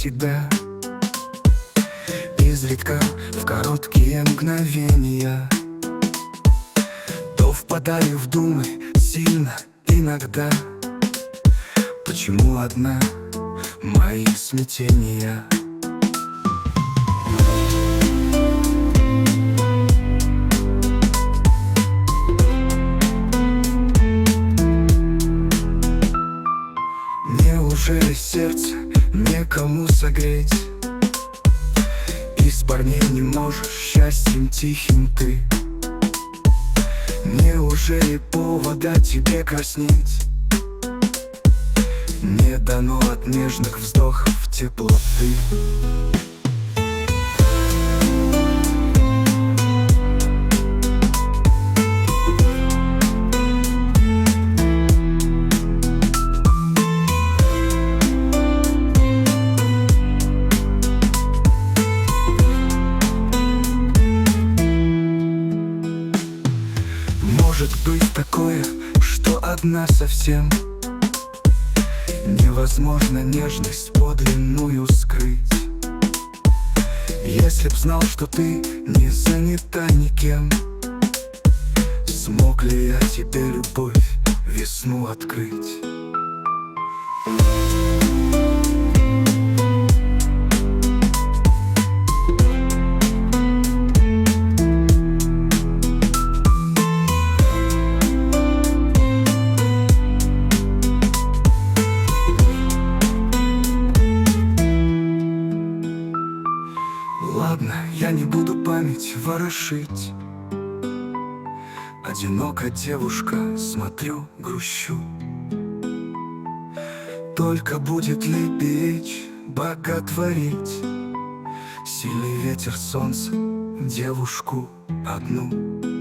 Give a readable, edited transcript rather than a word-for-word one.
тебя. Изредка в короткие мгновения то впадаю в думы сильно иногда. Почему одна мои смятения? Неужели сердце некому согреть? Из парней не можешь счастьем тихим ты. Неужели повода тебе краснеть? Не дано от нежных вздохов теплоты. Может быть такое, что одна совсем невозможно нежность подлинную скрыть. Если б знал, что ты не занята никем, смог ли я тебе любовь весну открыть? Ладно, я не буду память ворошить. Одинока девушка, смотрю, грущу. Только будет ли беречь, боготворить сильный ветер солнца девушку одну?